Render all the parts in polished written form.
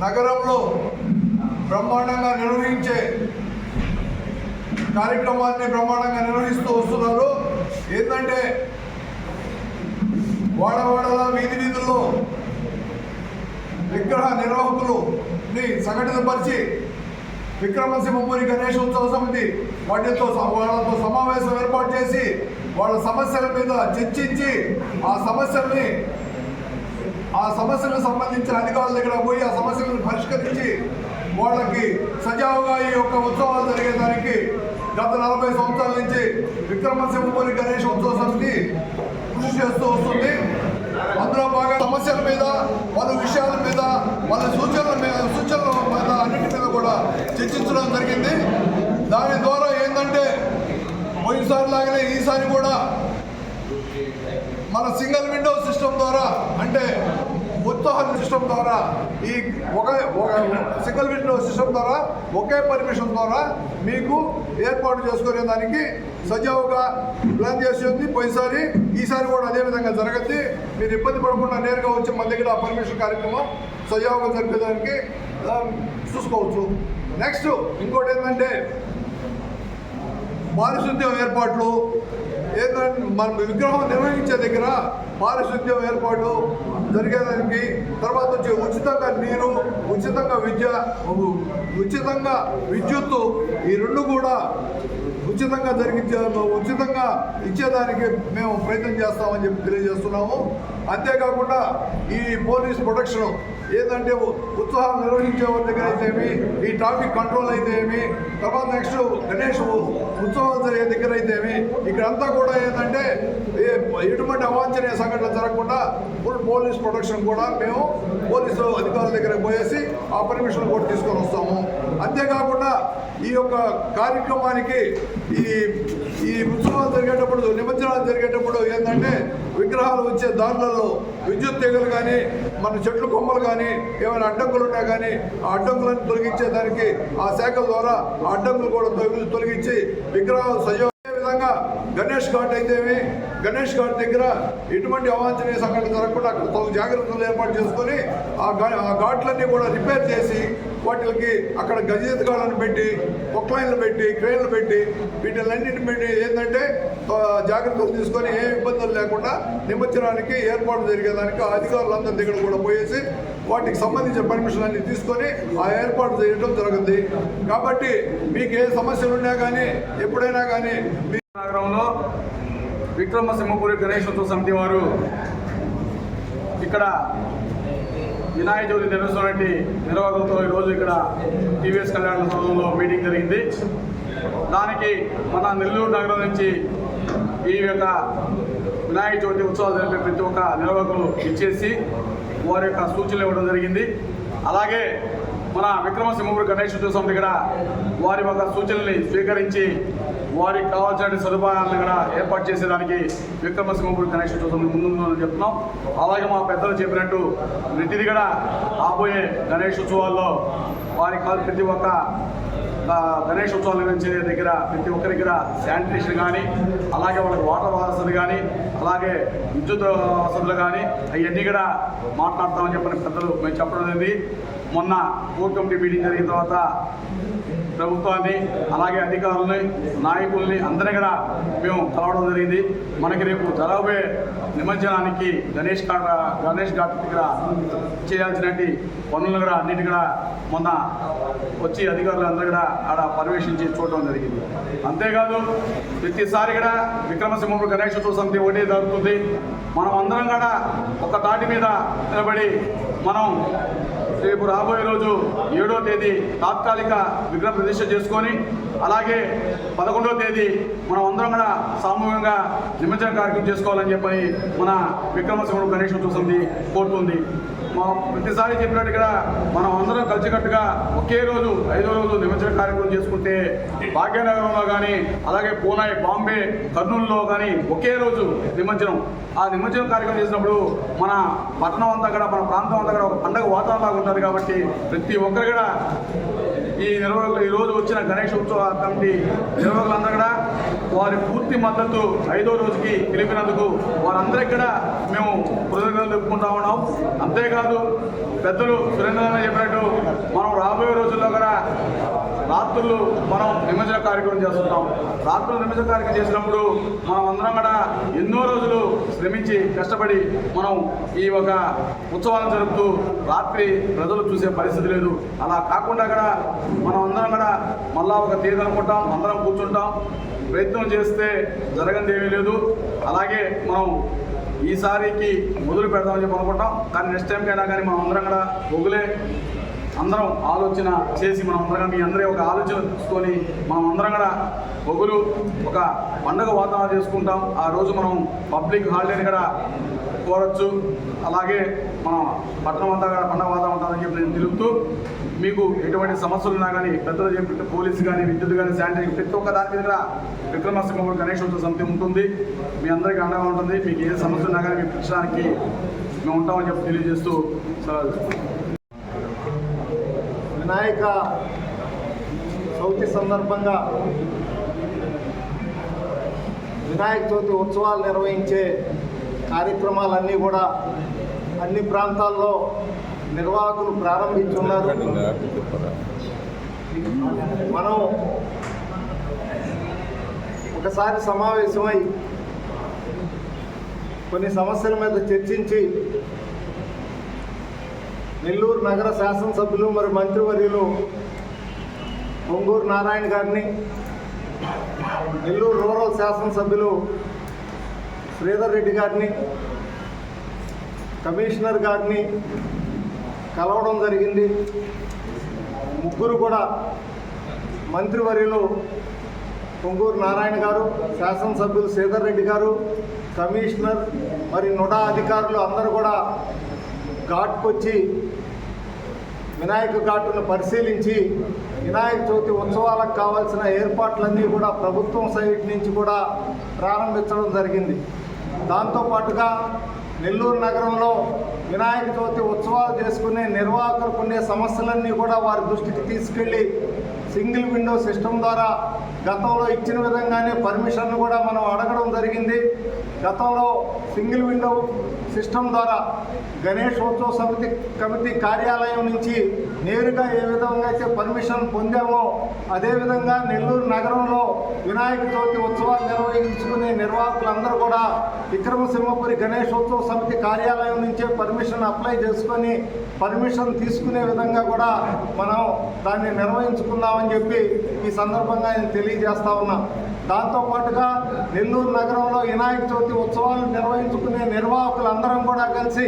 నగరంలో బ్రహ్మాండంగా నిర్వహించే కార్యక్రమాన్ని బ్రహ్మాండంగా నిర్వహిస్తూ వస్తున్నారు. ఏంటంటే వాడవాడల వీధి వీధుల్లో విగ్రహ నిర్వాహకులని సంఘటితపరిచి విక్రమసింహపురి గణేశోత్సవ సమితి వాళ్ళతో సమావేశం ఏర్పాటు చేసి వాళ్ళ సమస్యల మీద చర్చించి ఆ సమస్యలకు సంబంధించిన అధికారుల దగ్గర పోయి ఆ సమస్యలను పరిష్కరించి వాళ్ళకి సజావుగా ఈ యొక్క ఉత్సవాలు జరిగేదానికి గత 40 సంవత్సరాల నుంచి విక్రమసింహపురి గణేశోత్సవ సమితి కృషి చేస్తూ వస్తుంది. అందులో బాగా సమస్యల మీద, వాళ్ళ విషయాల మీద, వాళ్ళ సూచనల మీద అన్నింటి మీద కూడా చర్చించడం జరిగింది. దాని ద్వారా ఏంటంటే పోయినసారి లాగానే ఈసారి కూడా మన సింగిల్ విండో సిస్టమ్ ద్వారా, అంటే ఉత్సాహ సిస్టమ్ ద్వారా, ఈ ఒక సింగిల్ విండో సిస్టమ్ ద్వారా ఒకే పర్మిషన్ ద్వారా మీకు ఏర్పాటు చేసుకునే దానికి సజావుగా ప్లాన్ చేసి ఉంది పోయినసారి. ఈసారి కూడా అదేవిధంగా జరగద్ది. మీరు ఇబ్బంది పడకుండా నేరుగా వచ్చి మన దగ్గర ఆ పర్మిషన్ కార్యక్రమం సజావుగా జరిపేదానికి చూసుకోవచ్చు. నెక్స్ట్ ఇంకోటి ఏంటంటే పారిశుద్ధ్యం ఏర్పాట్లు. ఏంటంటే మన విగ్రహం నిర్వహించే దగ్గర పారిశుద్ధ్యం ఏర్పాటు జరిగేదానికి, తర్వాత వచ్చి ఉచితంగా నీరు, ఉచితంగా విద్య, ఉచితంగా విద్యుత్తు, ఈ రెండు కూడా ఉచితంగా ఇచ్చేదానికి మేము ప్రయత్నం చేస్తామని చెప్పి తెలియజేస్తున్నాము. అంతేకాకుండా ఈ పోలీస్ ప్రొటెక్షన్ ఏంటంటే ఉత్సవాలు నిర్వహించే వాళ్ళ దగ్గర అయితేమి, ఈ ట్రాఫిక్ కంట్రోల్ అయితేమి, తర్వాత నెక్స్ట్ గణేష్ ఉత్సవాలు జరిగే దగ్గర అయితేమి, ఇక్కడంతా కూడా ఏంటంటే ఎటువంటి అవాంఛనీయ సంఘటనలు జరగకుండా ఫుల్ పోలీస్ ప్రొటెక్షన్ కూడా మేము పోలీసు అధికారుల దగ్గర పోయేసి ఆ పర్మిషన్ కూడా తీసుకొని వస్తాము. అంతేకాకుండా ఈ యొక్క కార్యక్రమానికి ఈ ఉత్సవాలు జరిగేటప్పుడు, నిమజ్జనాలు జరిగేటప్పుడు ఏంటంటే విగ్రహాలు వచ్చే దారులలో విద్యుత్ తీగలు కానీ, మన చెట్లు కొమ్మలు కానీ, ఏమైనా అడ్డంకులు ఉన్నా కానీ ఆ అడ్డంకులను తొలగించేదానికి ఆ శాఖల ద్వారా ఆ అడ్డంకులు కూడా తొలగించి విగ్రహాలు సజీవ విధంగా గణేష్ ఘాట్ అయితేమి, గణేష్ ఘాట్ దగ్గర ఎటువంటి అవాంఛనీయ సంఘటన జరగకుండా అక్కడ తగు జాగ్రత్తలు ఏర్పాటు చేసుకొని ఆ ఘాట్లన్నీ కూడా రిపేర్ చేసి వాటికి అక్కడ గజెత్గాళ్ళను పెట్టి, పొక్లైన్లు పెట్టి, క్రేన్లు పెట్టి, వీటిలన్నింటిని పెట్టి ఏంటంటే జాగ్రత్తలు తీసుకొని ఏ ఇబ్బందులు లేకుండా నిమజ్జనానికి ఏర్పాటు జరిగేదానికి అధికారులందరి దగ్గర కూడా పోయేసి వాటికి సంబంధించిన పర్మిషన్ అన్ని తీసుకొని ఆ ఏర్పాటు చేయడం జరుగుతుంది. కాబట్టి మీకు ఏ సమస్యలు ఉన్నా కానీ ఎప్పుడైనా కానీ నగరంలో విక్రమసింహపురి గణేశోత్సవ సమితి వారు ఇక్కడ వినాయక చవితి నిర్వహిస్తున్నటువంటి నిర్వాహకులతో ఈరోజు ఇక్కడ టీవీఎస్ కళ్యాణ సౌధంలో మీటింగ్ జరిగింది. దానికి మన నెల్లూరు నగరం నుంచి ఈ యొక్క వినాయక చవితి ఉత్సవాలు జరిపే ప్రతి ఒక్క నిర్వాహకులు ఇచ్చేసి వారి యొక్క సూచనలు ఇవ్వడం జరిగింది. అలాగే మన విక్రమసింహపురి గణేశోత్సవ సమితి కూడా వారి యొక్క సూచనల్ని స్వీకరించి వారికి కావాల్సిన సదుపాయాలను కూడా ఏర్పాటు చేసేదానికి విక్రమసింహపురి గణేశోత్సవ సమితి ముందుందని చెప్తున్నాం. అలాగే మా పెద్దలు చెప్పినట్టు ప్రతిది కూడా రాబోయే గణేశోత్సవాల్లో వారికి ప్రతి ఒక్క గణేశోత్సవాలు నిర్వహించే దగ్గర ప్రతి ఒక్కరి దగ్గర శానిటేషన్ కానీ, అలాగే వాళ్ళకి వాటర్ వసతులు కానీ, అలాగే విద్యుత్ వసతులు కానీ అవన్నీ కూడా మాట్లాడతామని చెప్పని పెద్దలు మేము చెప్పడం జరిగింది. మొన్న కోర్ కమిటీ మీటింగ్ జరిగిన తర్వాత ప్రభుత్వాన్ని, అలాగే అధికారులని, నాయకుల్ని అందరినీ కూడా మేము కలవడం జరిగింది. మనకి రేపు జరగబోయే నిమజ్జనానికి గణేష్ ఘాట్ దగ్గర చేయాల్సినటువంటి పనులను కూడా అన్నిటి కూడా మొన్న వచ్చి అధికారులు అందరూ కూడా ఆడ పర్యవేక్షించి చూడడం జరిగింది. అంతేకాదు ప్రతిసారి కూడా విక్రమసింహపురి గణేశోత్సవ సమితి ఒకటే జరుగుతుంది. మనం అందరం కూడా ఒక తాటి మీద నిలబడి మనం రేపు రాబోయే రోజు 7వ తేదీ తాత్కాలిక విగ్రహ ప్రతిష్ఠ చేసుకొని, అలాగే 11వ తేదీ మనం అందరం కూడా సామూహికంగా నిమజ్జన కార్యక్రమం చేసుకోవాలని చెప్పని మన విక్రమసింహపురి గణేశోత్సవ సమితి కోరుతుంది. ప్రతిసారి చెప్పినట్టుగా మనం అందరం కలిసికట్టుగా ఒకే రోజు 5వ రోజు నిమజ్జన కార్యక్రమం చేసుకుంటే భాగ్యనగరంలో కానీ, అలాగే పూణే, బాంబే, కర్నూలులో కానీ ఒకే రోజు నిమజ్జనం. ఆ నిమజ్జనం కార్యక్రమం చేసినప్పుడు మన పట్టణం అంతా కూడా, మన ప్రాంతం అంతా కూడా ఒక పండుగ వాతావరణంగా ఉంటుంది. కాబట్టి ప్రతి ఒక్కరు కూడా ఈ నిర్వహకులు ఈరోజు వచ్చిన గణేశోత్సవ కమిటీ నిర్వాహకులందరూ కూడా వారి పూర్తి మద్దతు 5వ రోజుకి తెలిపినందుకు వారందరికీ కూడా మేము కృతజ్ఞతలు చెప్పుకుంటా ఉన్నాం. అంతేకాదు పెద్దలు సురేంద్ర చెప్పినట్టు మనం రాబోయే రోజుల్లో కూడా రాత్రులు మనం నిమజ్జన కార్యక్రమం చేస్తుంటాం. రాత్రులు నిమజ్జన కార్యక్రమం చేసినప్పుడు మనం అందరం కూడా ఎన్నో రోజులు శ్రమించి కష్టపడి మనం ఈ ఒక ఉత్సవాలను జరుపుతూ రాత్రి ప్రజలు చూసే పరిస్థితి లేదు. అలా కాకుండా కూడా మనం అందరం కూడా మళ్ళా ఒక తేదీ అనుకుంటాం, అందరం కూర్చుంటాం, ప్రయత్నం చేస్తే జరగనిది ఏమీ లేదు. అలాగే మనం ఈసారికి మొదలు పెడదామని చెప్పి అనుకుంటాం. కానీ నెక్స్ట్ టైంకైనా కానీ మనం అందరం కూడా ఒగులే అందరం ఆలోచన చేసి మనం అందరం మీ అందరూ ఒక ఆలోచన తీసుకొని మనం అందరం కూడా ఒగులు ఒక పండుగ వాతావరణం చేసుకుంటాం. ఆ రోజు మనం పబ్లిక్ హాలిడేని కూడా కోరచ్చు. అలాగే మన పట్టణం అంతా కూడా పండుగ వాతావరణం ఉంటుందని చెప్పి నేను తెలుపుతూ, మీకు ఎటువంటి సమస్యలు ఉన్నా కానీ పెద్దలు చెప్పి పోలీసు కానీ విద్యుత్ కానీ శానిటరీ ప్రతి ఒక్క దాని మీద కూడా విక్రమసింహపురి గణేశోత్సవ సమితి ఉంటుంది. మీ అందరికీ అండగా ఉంటుంది. మీకు ఏ సమస్య ఉన్నా కానీ మీ పిలిచడానికి మేము ఉంటామని చెప్పి తెలియజేస్తూ వినాయక చవితి సందర్భంగా వినాయక చవితి ఉత్సవాలు నిర్వహించే కార్యక్రమాలన్నీ కూడా అన్ని ప్రాంతాల్లో నిర్వాహకులు ప్రారంభించున్నారు. మనం ఒకసారి సమావేశమై కొన్ని సమస్యల మీద చర్చించి నెల్లూరు నగర శాసనసభ్యులు మరియు మంత్రివర్యులు పొంగూరు నారాయణ గారిని, నెల్లూరు రూరల్ శాసనసభ్యులు శ్రీధర్ రెడ్డి గారిని, కమిషనర్ గారిని కలవడం జరిగింది. ముగ్గురు కూడా మంత్రివర్యులు పొంగూరు నారాయణ గారు, శాసనసభ్యులు శ్రీధర్ రెడ్డి గారు, కమిషనర్ మరి నుడా అధికారులు అందరూ కూడా ఘాట్కు వచ్చి వినాయక ఘాటును పరిశీలించి వినాయక చవితి ఉత్సవాలకు కావాల్సిన ఏర్పాట్లన్నీ కూడా ప్రభుత్వం సైడ్ నుంచి కూడా ప్రారంభించడం జరిగింది. దాంతోపాటుగా నెల్లూరు నగరంలో వినాయక చవితి ఉత్సవాలు చేసుకునే నిర్వాహకులకు ఉండే సమస్యలన్నీ కూడా వారి దృష్టికి తీసుకెళ్ళి సింగిల్ విండో సిస్టమ్ ద్వారా గతంలో ఇచ్చిన విధంగానే పర్మిషన్ కూడా మనం అడగడం జరిగింది. గతంలో సింగిల్ విండో సిస్టమ్ ద్వారా గణేశోత్సవ సమితి కమిటీ కార్యాలయం నుంచి నేరుగా ఏ విధంగా అయితే పర్మిషన్ పొందామో అదేవిధంగా నెల్లూరు నగరంలో వినాయక చవితి ఉత్సవాలు నిర్వహించుకునే నిర్వాహకులందరూ కూడా విక్రమసింహపురి గణేశోత్సవ సమితి కార్యాలయం నుంచే పర్మిషన్ అప్లై చేసుకొని పర్మిషన్ తీసుకునే విధంగా కూడా మనం దాన్ని నిర్వహించుకుందామని చెప్పి ఈ సందర్భంగా నేను తెలియజేస్తా ఉన్నా. దాంతోపాటుగా నెల్లూరు నగరంలో వినాయక చవితి ఉత్సవాలు నిర్వహించుకునే నిర్వాహకులందరం కూడా కలిసి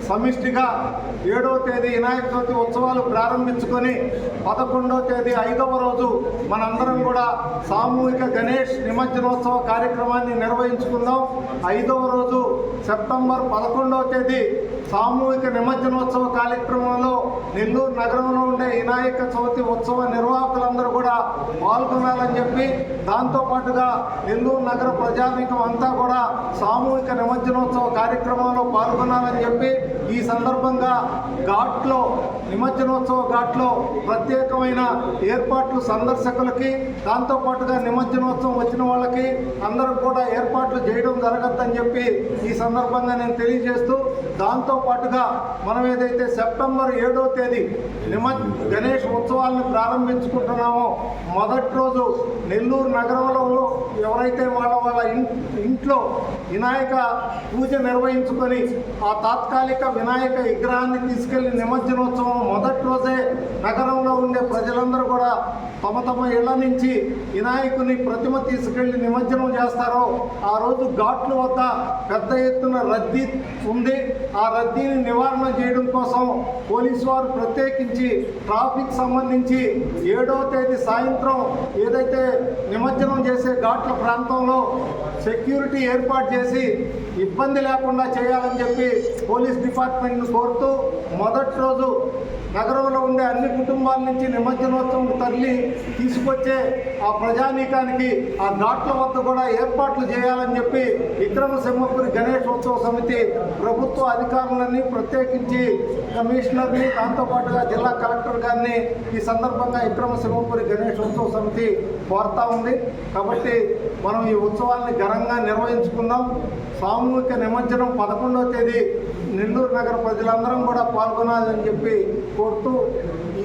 సమిష్టిగా 7వ తేదీ వినాయక చవితి ఉత్సవాలు ప్రారంభించుకొని 11వ తేదీ 5వ రోజు మనందరం కూడా సామూహిక గణేష్ నిమజ్జనోత్సవ కార్యక్రమాన్ని నిర్వహించుకుందాం. 5వ రోజు సెప్టెంబర్ 11వ తేదీ సామూహిక నిమజ్జనోత్సవ కార్యక్రమంలో నెల్లూరు నగరంలో ఉండే వినాయక చవితి ఉత్సవ నిర్వాహకులందరూ కూడా పాల్గొనాలని చెప్పి, దాంతోపాటుగా నెల్లూరు నగర ప్రజానీకం అంతా కూడా సామూహిక నిమజ్జనోత్సవ కార్యక్రమంలో పాల్గొనాలని చెప్పి ఈ సందర్భంగా ఘాట్లో నిమజ్జనోత్సవ ఘాట్లో ప్రత్యేకమైన ఏర్పాట్లు సందర్శకులకి, దాంతోపాటుగా నిమజ్జనోత్సవం వచ్చిన వాళ్ళకి అందరూ కూడా ఏర్పాట్లు చేయడం జరగద్దని చెప్పి ఈ సందర్భంగా నేను తెలియజేస్తూ, దాంతోపాటుగా మనం ఏదైతే సెప్టెంబర్ 7వ తేదీ గణేష్ ఉత్సవాలను ప్రారంభించుకుంటున్నామో మొదటి రోజు నెల్లూరు నగరంలో ఎవరైతే వాళ్ళ ఇంట్లో వినాయక పూజ నిర్వహించుకొని ఆ తాత్కాలిక వినాయక విగ్రహాన్ని తీసుకెళ్లి నిమజ్జనోత్సవం మొదటి రోజే నగరంలో ఉండే ప్రజలందరూ కూడా తమ తమ ఇళ్ల నుంచి వినాయకుని ప్రతిమ తీసుకెళ్లి నిమజ్జనం చేస్తారో ఆ రోజు ఘాట్ల వద్ద పెద్ద ఎత్తున రద్దీ ఉంది. ఆ రద్దీని నివారణ చేయడం కోసం పోలీసు వారు ప్రత్యేకించి ట్రాఫిక్ సంబంధించి 7వ తేదీ సాయంత్రం ఏదైతే నిమజ్జనం చేసే ఘాట్ల ప్రాంతంలో సెక్యూరిటీ ఏర్పాటు చేసి ఇబ్బంది లేకుండా చేయాలని చెప్పి పోలీస్ డిపార్ట్మెంట్ను కోరుతూ మొదటి రోజు నగరంలో ఉండే అన్ని కుటుంబాల నుంచి నిమజ్జనోత్సవం తరలి తీసుకొచ్చే ఆ ప్రజానీకానికి ఆ ఘాట్ల వద్ద కూడా ఏర్పాట్లు చేయాలని చెప్పి విక్రమసింహపురి గణేశోత్సవ సమితి ప్రభుత్వ అధికారులన్నీ ప్రత్యేకించి కమిషనర్ని, దాంతోపాటుగా జిల్లా కలెక్టర్ గారిని ఈ సందర్భంగా విక్రమసింహపురి గణేశోత్సవ సమితి కోరుతా ఉంది. కాబట్టి మనం ఈ ఉత్సవాల్ని ఘనంగా నిర్వహించుకుందాం. సామూహిక నిమజ్జనం 11వ తేదీ నెల్లూరు నగర ప్రజలందరం కూడా పాల్గొనాలని చెప్పి కోరుతూ ఈ